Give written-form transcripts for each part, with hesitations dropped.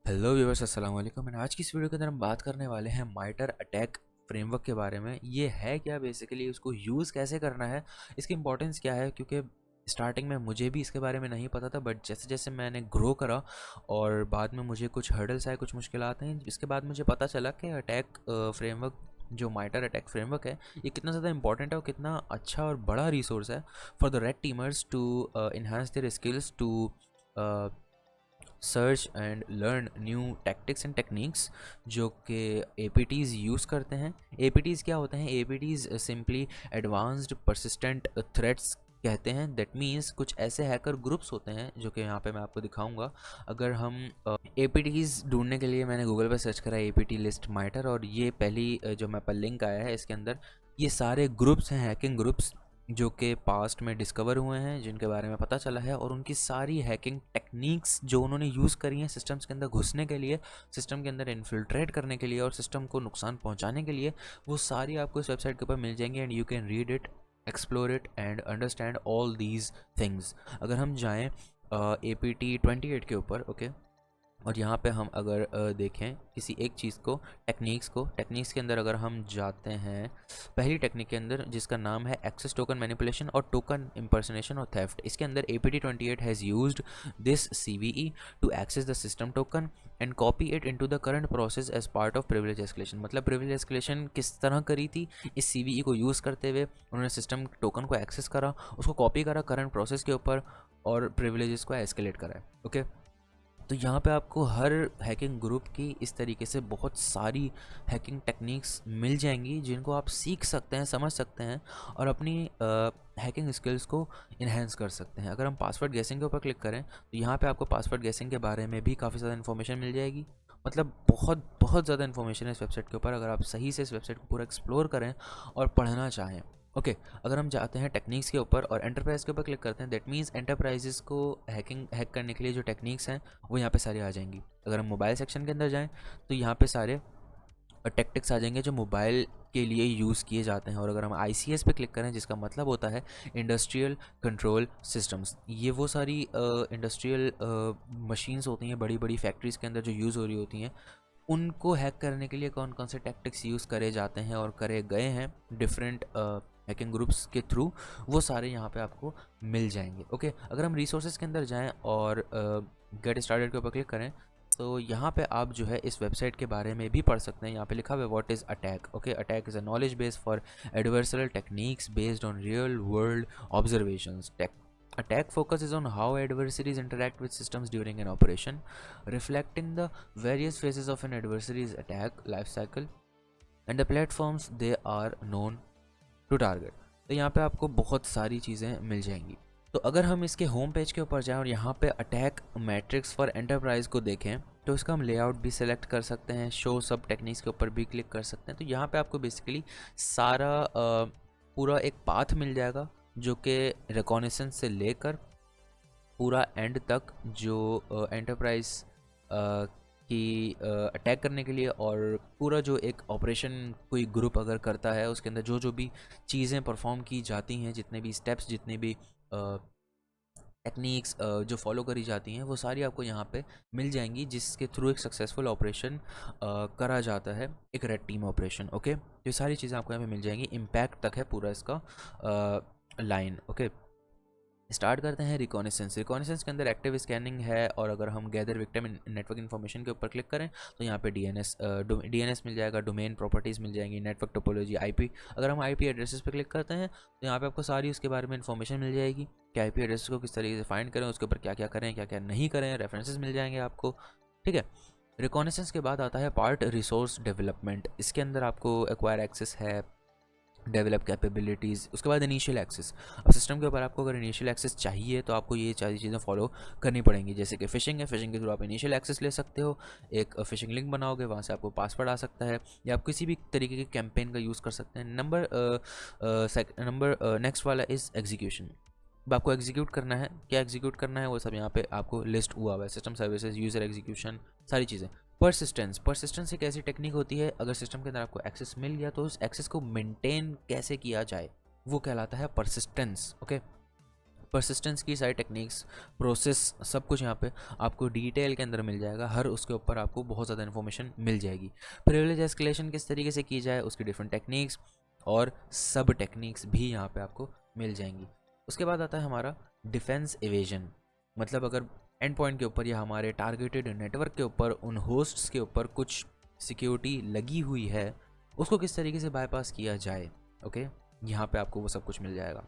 Hello viewers, अस्सलाम वालेकुम। And आज की इस वीडियो के अंदर हम बात करने वाले हैं माइटर अटैक फ्रेमवर्क के बारे में। ये है क्या, बेसिकली उसको यूज़ कैसे करना है, इसकी इंपॉर्टेंस क्या है। क्योंकि स्टार्टिंग में मुझे भी इसके बारे में नहीं पता था, बट जैसे जैसे मैंने ग्रो करा और बाद में मुझे कुछ हर्डल्स आए, कुछ मुश्किलात हैं, इसके बाद मुझे पता चला कि अटैक फ्रेमवर्क, जो माइटर अटैक फ्रेमवर्क है, ये कितना ज़्यादा इंपॉर्टेंट है और कितना अच्छा और बड़ा रिसोर्स है for the red teamers to enhance their skills, to search and learn new tactics and techniques जो कि एपीटीज़ यूज़ करते हैं। एपीटीज़ क्या होते हैं? एपीटीज़ सिंपली एडवांस्ड परसिस्टेंट थ्रेट्स कहते हैं। दैट मीन्स कुछ ऐसे हैकर ग्रुप्स होते हैं जो कि यहाँ पे मैं आपको दिखाऊंगा। अगर हम एपीटीज़ ढूंढने के लिए मैंने गूगल पे सर्च करा एपीटी लिस्ट माइटर, और ये पहली जो मैं पर लिंक आया है, इसके अंदर ये सारे ग्रुप्स हैं, हैकिंग ग्रुप्स जो कि पास्ट में डिस्कवर हुए हैं, जिनके बारे में पता चला है, और उनकी सारी हैकिंग टेक्निक्स जो उन्होंने यूज़ करी हैं सिस्टम्स के अंदर घुसने के लिए, सिस्टम के अंदर इन्फिल्ट्रेट करने के लिए और सिस्टम को नुकसान पहुंचाने के लिए, वो सारी आपको इस वेबसाइट के ऊपर मिल जाएंगी। And you can read it, explore it and understand all these things. अगर हम जाएँ APT 28 के ऊपर, ओके, और यहाँ पे हम अगर देखें किसी एक चीज़ को, टेक्निक्स के अंदर अगर हम जाते हैं, पहली टेक्निक के अंदर जिसका नाम है एक्सेस टोकन मैनिपुलेशन और टोकन इम्पर्सनेशन और थेफ्ट, इसके अंदर APT 28 has used this CVE to access the system token and copy it into the current process as part of privilege escalation. मतलब प्रिविलेज एस्केलेशन किस तरह करी थी? इस CVE को यूज़ करते हुए उन्होंने सिस्टम टोकन को एक्सेस करा, उसको कॉपी करा करंट प्रोसेस के ऊपर और प्रिविलेजेस को एस्केलेट करा है। ओके, तो यहाँ पे आपको हर हैकिंग ग्रुप की इस तरीके से बहुत सारी हैकिंग टेक्निक्स मिल जाएंगी, जिनको आप सीख सकते हैं, समझ सकते हैं और अपनी हैकिंग स्किल्स को इन्हेंस कर सकते हैं। अगर हम पासवर्ड गेसिंग के ऊपर क्लिक करें तो यहाँ पे आपको पासवर्ड गेसिंग के बारे में भी काफ़ी ज़्यादा इन्फॉर्मेशन मिल जाएगी। मतलब बहुत बहुत ज़्यादा इन्फॉर्मेशन है इस वेबसाइट के ऊपर, अगर आप सही से इस वेबसाइट को पूरा एक्सप्लोर करें और पढ़ना चाहें। ओके, अगर हम जाते हैं टेक्निक्स के ऊपर और एंटरप्राइज के ऊपर क्लिक करते हैं, दैट मीन्स एंटरप्राइजेस को हैक करने के लिए जो टेक्निक्स हैं वो यहाँ पे सारी आ जाएंगी। अगर हम मोबाइल सेक्शन के अंदर जाएं तो यहाँ पे सारे टैक्टिक्स आ जाएंगे जो मोबाइल के लिए यूज़ किए जाते हैं। और अगर हम ICS पे क्लिक करें, जिसका मतलब होता है इंडस्ट्रियल कंट्रोल सिस्टम्स, ये वो सारी इंडस्ट्रियल मशीन्स होती हैं बड़ी बड़ी फैक्ट्रीज़ के अंदर जो यूज़ हो रही होती हैं, उनको हैक करने के लिए कौन कौन से टैक्टिक्स यूज़ करे जाते हैं और करे गए हैं डिफरेंट हैकिंग ग्रुप्स के थ्रू, वो सारे यहाँ पे आपको मिल जाएंगे। ओके, अगर हम रिसोर्सेज के अंदर जाएं और गेट स्टार्टेड के ऊपर क्लिक करें तो यहाँ पे आप जो है इस वेबसाइट के बारे में भी पढ़ सकते हैं। यहाँ पे लिखा हुआ है what is attack. Okay, attack is a knowledge base for adversarial techniques based on real world observations. Attack focuses on how adversaries interact with systems during an operation, reflecting the various phases of an adversary's attack life cycle and the platforms they are known to target। तो यहाँ पे आपको बहुत सारी चीज़ें मिल जाएंगी। तो अगर हम इसके होम पेज के ऊपर जाएं और यहाँ पे अटैक मैट्रिक्स फॉर एंटरप्राइज को देखें तो इसका हम लेआउट भी सिलेक्ट कर सकते हैं, शो सब टेक्निक्स के ऊपर भी क्लिक कर सकते हैं। तो यहाँ पे आपको बेसिकली सारा पूरा एक पाथ मिल जाएगा जो कि रिकॉनेसेंस से लेकर पूरा एंड तक, जो एंटरप्राइज की अटैक करने के लिए, और पूरा जो एक ऑपरेशन कोई ग्रुप अगर करता है उसके अंदर जो जो भी चीज़ें परफॉर्म की जाती हैं, जितने भी स्टेप्स, जितने भी टेक्निक्स जो फॉलो करी जाती हैं, वो सारी आपको यहाँ पे मिल जाएंगी, जिसके थ्रू एक सक्सेसफुल ऑपरेशन करा जाता है, एक रेड टीम ऑपरेशन। ओके, तो ये सारी चीज़ें आपको यहाँ पे मिल जाएंगी, इम्पैक्ट तक है पूरा इसका लाइन। ओके, स्टार्ट करते हैं रिकॉनेसेंस। रिकॉनेसेंस के अंदर एक्टिव स्कैनिंग है, और अगर हम गैदर विक्टिम नेटवर्क इन्फॉर्मेशन के ऊपर क्लिक करें तो यहाँ पे DNS मिल जाएगा, डोमेन प्रॉपर्टीज़ मिल जाएंगी, नेटवर्क टोपोलॉजी, IP। अगर हम IP एड्रेसेस पे क्लिक करते हैं तो यहाँ पे आपको सारी उसके बारे में इन्फॉर्मेशन मिल जाएगी कि IP एड्रेस को किस तरीके से फाइंड करें, उसके ऊपर क्या क्या करें, क्या क्या नहीं करें, रेफरेंसेस मिल जाएंगे आपको। ठीक है, रिकॉनेसेंस के बाद आता है पार्ट रिसोर्स डेवलपमेंट। इसके अंदर आपको एक्वायर एक्सेस है, डेवलप कैपेबिलिटीज़, उसके बाद इनिशियल एक्सेस। अब सिस्टम के ऊपर आपको अगर इनिशियल एक्सेस चाहिए तो आपको ये सारी चीज़ें फॉलो करनी पड़ेंगी। जैसे कि फ़िशिंग है, फ़िशिंग के थ्रू आप इनिशियल एक्सेस ले सकते हो, एक फ़िशिंग लिंक बनाओगे, वहाँ से आपको पासवर्ड आ सकता है, या आप किसी भी तरीके के कैंपेन का यूज़ कर सकते हैं। नंबर नेक्स्ट वाला इज़ एग्जीक्यूशन। अब आपको एग्जीक्यूट करना है, क्या एग्जीक्यूट करना है वो सब यहाँ पे आपको लिस्ट हुआ हुआ है, सिस्टम सर्विसेज, यूज़र एग्जीक्यूशन, सारी चीज़ें। परसिस्टेंस एक ऐसी टेक्निक होती है, अगर सिस्टम के अंदर आपको एक्सेस मिल गया तो उस एक्सेस को मेंटेन कैसे किया जाए, वो कहलाता है परसिस्टेंस। ओके, परसिस्टेंस की सारी टेक्निक्स, प्रोसेस, सब कुछ यहाँ पे आपको डिटेल के अंदर मिल जाएगा। हर उसके ऊपर आपको बहुत ज़्यादा इन्फॉर्मेशन मिल जाएगी। प्रिविलेज एस्केलेशन किस तरीके से की जाए, उसकी डिफरेंट टेक्निक्स और सब टेक्निक्स भी यहाँ पे आपको मिल जाएंगी। उसके बाद आता है हमारा डिफेंस इवेजन। मतलब अगर एंड पॉइंट के ऊपर या हमारे टारगेटेड नेटवर्क के ऊपर, उन होस्ट्स के ऊपर कुछ सिक्योरिटी लगी हुई है, उसको किस तरीके से बाईपास किया जाए। ओके, यहाँ पे आपको वो सब कुछ मिल जाएगा।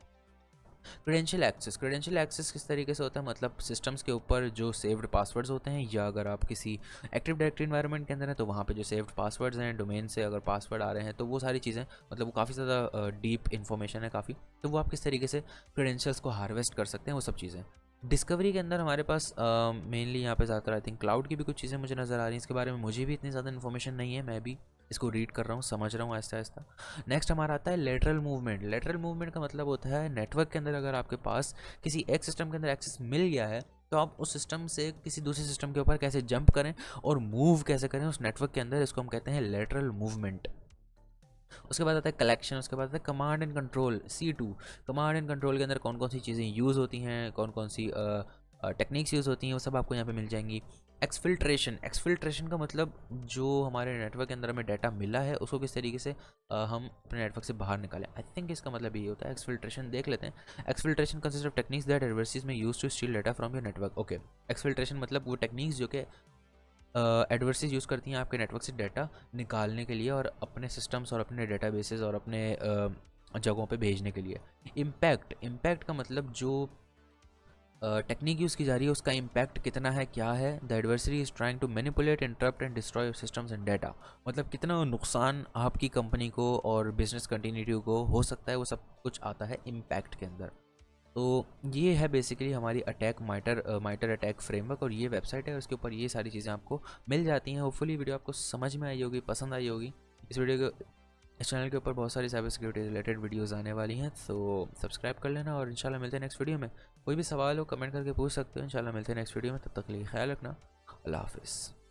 क्रेडेंशियल एक्सेस, क्रेडेंशियल एक्सेस किस तरीके से होता है, मतलब सिस्टम्स के ऊपर जो सेव्ड पासवर्ड्स होते हैं, या अगर आप किसी एक्टिव डायरेक्टरी एनवायरनमेंट के अंदर है तो वहाँ पे जो सेव्ड पासवर्ड्स हैं, डोमेन से अगर पासवर्ड आ रहे हैं तो वो सारी चीज़ें, मतलब वो काफ़ी ज़्यादा डीप इन्फॉर्मेशन है काफ़ी, तो वो आप किस तरीके से क्रेडेंशियल्स को हार्वेस्ट कर सकते हैं, वो सब चीज़ें। डिस्कवरी के अंदर हमारे पास मेनली यहाँ पे ज़्यादातर आई थिंक क्लाउड की भी कुछ चीज़ें मुझे नज़र आ रही हैं। इसके बारे में मुझे भी इतनी ज़्यादा इन्फॉर्मेशन नहीं है, मैं भी इसको रीड कर रहा हूँ, समझ रहा हूँ आहिस्ता आहिस्ता। नेक्स्ट हमारा आता है लेटरल मूवमेंट। लेटरल मूवमेंट का मतलब होता है नेटवर्क के अंदर अगर आपके पास किसी एक सिस्टम के अंदर एक्सेस मिल गया है तो आप उस सिस्टम से किसी दूसरे सिस्टम के ऊपर कैसे जंप करें और मूव कैसे करें उस नेटवर्क के अंदर, इसको हम कहते हैं लेटरल मूवमेंट। उसके बाद आता है कलेक्शन, उसके बाद आता है command and control, C2। Command and control के अंदर कौन कौन सी चीज़ें यूज़ होती हैं, कौन कौन सी टेक्निक्स यूज़ होती हैं, वो सब आपको यहाँ पे मिल जाएंगी। एक्सफिल्ट्रेशन, एक्सफिल्ट्रेशन का मतलब जो हमारे नेटवर्क के अंदर हमें डाटा मिला है उसको किस तरीके से हम अपने नेटवर्क से बाहर निकालें। आई थिंक इसका मतलब ये होता है एक्सफिल्ट्रेशन। देख लेते हैं। Exfiltration consist of techniques that adversaries may use to steal data from your network. Okay, exfiltration मतलब वो टेक्निक्स जो कि एडवर्साइज यूज़ करती हैं आपके नेटवर्क से डाटा निकालने के लिए और अपने सिस्टम्स और अपने डेटाबेसेस और अपने जगहों पे भेजने के लिए। इम्पैक्ट, इम्पैक्ट का मतलब जो टेक्निक यूज़ की जा रही है उसका इम्पैक्ट कितना है, क्या है। The adversary is trying to manipulate, interrupt and destroy systems and data. मतलब कितना नुकसान आपकी कंपनी को और बिजनेस कंटिन्यूटी को हो सकता है, वो सब कुछ आता है इम्पैक्ट के अंदर। तो ये है बेसिकली हमारी अटैक माइटर अटैक फ्रेमवर्क, और ये वेबसाइट है, उसके ऊपर ये सारी चीज़ें आपको मिल जाती हैं। होपफुली वीडियो आपको समझ में आई होगी, पसंद आई होगी। इस वीडियो को, इस चैनल के ऊपर बहुत सारी साइबर सिक्योरिटी रिलेटेड वीडियोस आने वाली हैं, तो सब्सक्राइब कर लेना और इंशाल्लाह मिलते हैं नेक्स्ट वीडियो में। कोई भी सवाल हो कमेंट करके पूछ सकते हो। इंशाल्लाह मिलते हैं नेक्स्ट वीडियो में, तब तक के लिए ख्याल रखना। अल्लाह हाफिज़।